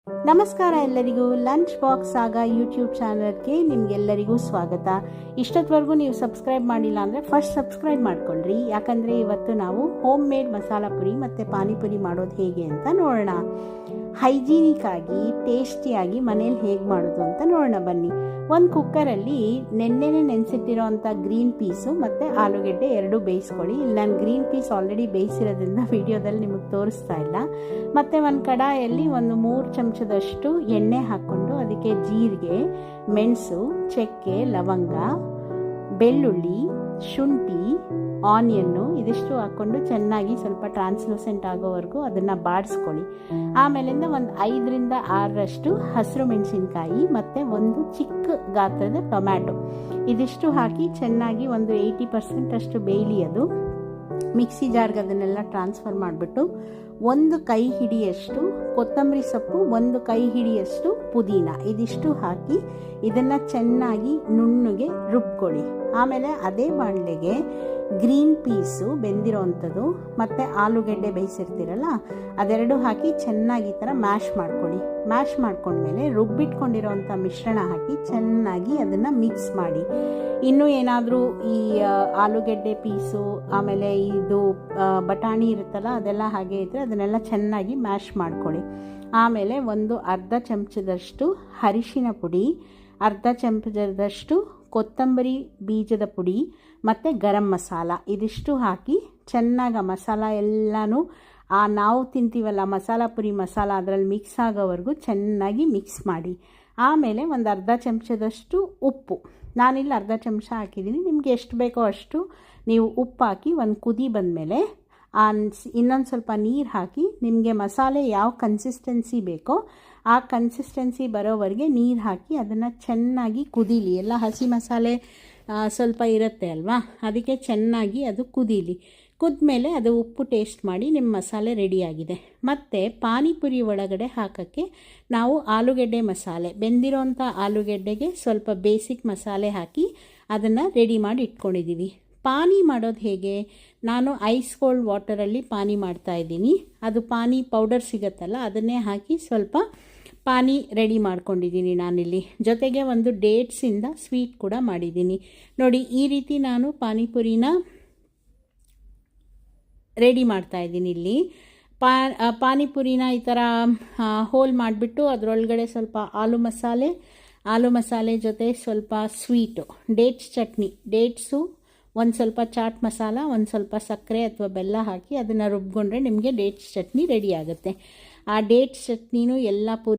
ನಮಸ್ಕಾರ ಎಲ್ಲರಿಗೂ. Lunch box ಸಾಗಾ YouTube ಚಾನಲ್ಗೆ ನಿಮಗೆಲ್ಲರಿಗೂ ಸ್ವಾಗತ. ಇಷ್ಟೊತ್ತವರೆಗೂ ನೀವು ಸಬ್ಸ್ಕ್ರೈಬ್ ಮಾಡಿಲ್ಲ ಅಂದರೆ ಫಸ್ಟ್ ಸಬ್ಸ್ಕ್ರೈಬ್ ಮಾಡ್ಕೊಳ್ರಿ. ಯಾಕಂದರೆ ಇವತ್ತು ನಾವು ಹೋಮ್ ಮೇಡ್ ಮಸಾಲ ಪುರಿ ಮತ್ತು ಪಾನಿಪುರಿ ಮಾಡೋದು ಹೇಗೆ ಅಂತ ನೋಡೋಣ. ಹೈಜೀನಿಕ್ ಆಗಿ ಟೇಸ್ಟಿಯಾಗಿ ಮನೇಲಿ ಹೇಗೆ ಮಾಡೋದು ಅಂತ ನೋಡೋಣ ಬನ್ನಿ. ಒಂದು ಕುಕ್ಕರಲ್ಲಿ ನೆನೆಸಿಟ್ಟಿರೋವಂಥ ಗ್ರೀನ್ ಪೀಸು ಮತ್ತು ಆಲೂಗೆಡ್ಡೆ ಎರಡು ಬೇಯಿಸ್ಕೊಳ್ಳಿ. ಇಲ್ಲಿ ನಾನು ಗ್ರೀನ್ ಪೀಸ್ ಆಲ್ರೆಡಿ ಬೇಯಿಸಿರೋದ್ರಿಂದ ವಿಡಿಯೋದಲ್ಲಿ ನಿಮಗೆ ತೋರಿಸ್ತಾ ಇಲ್ಲ. ಮತ್ತು ಒಂದು ಕಡಾಯಲ್ಲಿ ಒಂದು 3 ಚಮಚದಷ್ಟು ಎಣ್ಣೆ ಹಾಕ್ಕೊಂಡು ಅದಕ್ಕೆ ಜೀರಿಗೆ, ಮೆಣಸು, ಚಕ್ಕೆ, ಲವಂಗ, ಬೆಳ್ಳುಳ್ಳಿ, ಶುಂಠಿ, ಆನಿಯನ್ನು ಇದಿಷ್ಟು ಹಾಕ್ಕೊಂಡು ಚೆನ್ನಾಗಿ ಸ್ವಲ್ಪ ಟ್ರಾನ್ಸ್ಲೂಸೆಂಟ್ ಆಗೋವರೆಗೂ ಅದನ್ನು ಬಾಡಿಸ್ಕೊಳ್ಳಿ. ಆಮೇಲಿಂದ ಒಂದು 5ರಿಂದ 6 ಹಸಿರು ಮೆಣಸಿನ್ಕಾಯಿ ಮತ್ತು ಒಂದು ಚಿಕ್ಕ ಗಾತ್ರದ ಟೊಮ್ಯಾಟೊ ಇದಿಷ್ಟು ಹಾಕಿ ಚೆನ್ನಾಗಿ ಒಂದು 80% ಅಷ್ಟು ಬೇಯಲಿ. ಅದು ಮಿಕ್ಸಿ ಜಾರ್ಗೆ ಅದನ್ನೆಲ್ಲ ಟ್ರಾನ್ಸ್ಫರ್ ಮಾಡಿಬಿಟ್ಟು ಒಂದು ಕೈ ಹಿಡಿಯಷ್ಟು ಕೊತ್ತಂಬರಿ ಸೊಪ್ಪು, ಒಂದು ಕೈ ಹಿಡಿಯಷ್ಟು ಪುದೀನ ಇದಿಷ್ಟು ಹಾಕಿ ಇದನ್ನು ಚೆನ್ನಾಗಿ ನುಣ್ಣಗೆ ರುಬ್ಕೊಳ್ಳಿ. ಆಮೇಲೆ ಅದೇ ಬಾಣಲೆಗೆ ಗ್ರೀನ್ ಪೀಸು ಬೆಂದಿರೋವಂಥದ್ದು ಮತ್ತು ಆಲೂಗೆಡ್ಡೆ ಬೇಯಿಸಿರ್ತೀರಲ್ಲ ಅದೆರಡು ಹಾಕಿ ಚೆನ್ನಾಗಿ ಈ ಥರ ಮ್ಯಾಶ್ ಮಾಡ್ಕೊಳ್ಳಿ. ಮ್ಯಾಶ್ ಮಾಡ್ಕೊಂಡ್ಮೇಲೆ ರುಬ್ಬಿಟ್ಕೊಂಡಿರೋವಂಥ ಮಿಶ್ರಣ ಹಾಕಿ ಚೆನ್ನಾಗಿ ಅದನ್ನು ಮಿಕ್ಸ್ ಮಾಡಿ. ಇನ್ನೂ ಏನಾದರೂ ಈ ಆಲೂಗೆಡ್ಡೆ ಪೀಸು ಆಮೇಲೆ ಇದು ಬಟಾಣಿ ಇರುತ್ತಲ್ಲ ಅದೆಲ್ಲ ಹಾಗೆ ಇದ್ದರೆ ಅದನ್ನೆಲ್ಲ ಚೆನ್ನಾಗಿ ಮ್ಯಾಶ್ ಮಾಡ್ಕೊಳ್ಳಿ. ಆಮೇಲೆ ಒಂದು ಅರ್ಧ ಚಮಚದಷ್ಟು ಅರಿಶಿನ ಪುಡಿ, ಅರ್ಧ ಚಮಚದಷ್ಟು ಕೊತ್ತಂಬರಿ ಬೀಜದ ಪುಡಿ ಮತ್ತು ಗರಂ ಮಸಾಲ ಇದಿಷ್ಟು ಹಾಕಿ ಚೆನ್ನಾಗಿ ಮಸಾಲ ಎಲ್ಲನೂ ನಾವು ತಿಂತೀವಲ್ಲ ಮಸಾಲ ಪುರಿ ಮಸಾಲ ಅದರಲ್ಲಿ ಮಿಕ್ಸ್ ಆಗೋವರೆಗೂ ಚೆನ್ನಾಗಿ ಮಿಕ್ಸ್ ಮಾಡಿ. ಆಮೇಲೆ ಒಂದು ಅರ್ಧ ಚಮಚದಷ್ಟು ಉಪ್ಪು, ನಾನಿಲ್ಲಿ ಅರ್ಧ ಚಮಚ ಹಾಕಿದ್ದೀನಿ, ನಿಮಗೆ ಎಷ್ಟು ಬೇಕೋ ಅಷ್ಟು ನೀವು ಉಪ್ಪು ಹಾಕಿ ಒಂದು ಕುದಿ ಬಂದಮೇಲೆ ಇನ್ನೊಂದು ಸ್ವಲ್ಪ ನೀರು ಹಾಕಿ ನಿಮಗೆ ಮಸಾಲೆ ಯಾವ ಕನ್ಸಿಸ್ಟೆನ್ಸಿ ಬೇಕೋ ಆ ಕನ್ಸಿಸ್ಟೆನ್ಸಿ ಬರೋವರೆಗೆ ನೀರು ಹಾಕಿ ಅದನ್ನು ಚೆನ್ನಾಗಿ ಕುದೀಲಿ. ಎಲ್ಲ ಹಸಿ ಮಸಾಲೆ ಸ್ವಲ್ಪ ಇರುತ್ತೆ ಅಲ್ವಾ, ಅದಕ್ಕೆ ಚೆನ್ನಾಗಿ ಅದು ಕುದೀಲಿ. ಕುದ್ಮೇಲೆ ಅದು ಉಪ್ಪು ಟೇಸ್ಟ್ ಮಾಡಿ ನಿಮ್ಮ ಮಸಾಲೆ ರೆಡಿಯಾಗಿದೆ. ಮತ್ತು ಪಾನಿಪುರಿ ಒಳಗಡೆ ಹಾಕೋಕ್ಕೆ ನಾವು ಆಲೂಗೆಡ್ಡೆ ಮಸಾಲೆ, ಬೆಂದಿರೋಂಥ ಆಲೂಗೆಡ್ಡೆಗೆ ಸ್ವಲ್ಪ ಬೇಸಿಕ್ ಮಸಾಲೆ ಹಾಕಿ ಅದನ್ನು ರೆಡಿ ಮಾಡಿ ಇಟ್ಕೊಂಡಿದ್ದೀವಿ. ಪಾನಿ ಮಾಡೋದು ಹೇಗೆ? ನಾನು ಐಸ್ ಕೋಲ್ಡ್ ವಾಟರಲ್ಲಿ ಪಾನಿ ಮಾಡ್ತಾಯಿದ್ದೀನಿ. ಅದು ಪಾನಿ ಪೌಡರ್ ಸಿಗುತ್ತಲ್ಲ ಅದನ್ನೇ ಹಾಕಿ ಸ್ವಲ್ಪ ಪಾನಿ ರೆಡಿ ಮಾಡ್ಕೊಂಡಿದ್ದೀನಿ ನಾನಿಲ್ಲಿ. ಜೊತೆಗೆ ಒಂದು ಡೇಟ್ಸಿಂದ ಸ್ವೀಟ್ ಕೂಡ ಮಾಡಿದ್ದೀನಿ. ನೋಡಿ ಈ ರೀತಿ ನಾನು ಪಾನಿಪುರಿನ ರೆಡಿ ಮಾಡ್ತಾಯಿದ್ದೀನಿ. ಇಲ್ಲಿ ಪಾನಿಪುರಿನ ಈ ಥರ ಹೋಲ್ ಮಾಡಿಬಿಟ್ಟು ಅದರೊಳಗಡೆ ಸ್ವಲ್ಪ ಆಲೂ ಮಸಾಲೆ ಜೊತೆ ಸ್ವಲ್ಪ ಸ್ವೀಟು, ಡೇಟ್ಸ್ ಚಟ್ನಿ, ಡೇಟ್ಸು, ಒಂದು ಸ್ವಲ್ಪ ಚಾಟ್ ಮಸಾಲ, ಒಂದು ಸ್ವಲ್ಪ ಸಕ್ಕರೆ ಅಥವಾ ಬೆಲ್ಲ ಹಾಕಿ ಅದನ್ನು ರುಬ್ಕೊಂಡ್ರೆ ನಿಮಗೆ ಡೇಟ್ಸ್ ಚಟ್ನಿ ರೆಡಿ ಆಗುತ್ತೆ. ಆ ಡೇಟ್ಸ್ ಚಟ್ನಿನೂ ಎಲ್ಲ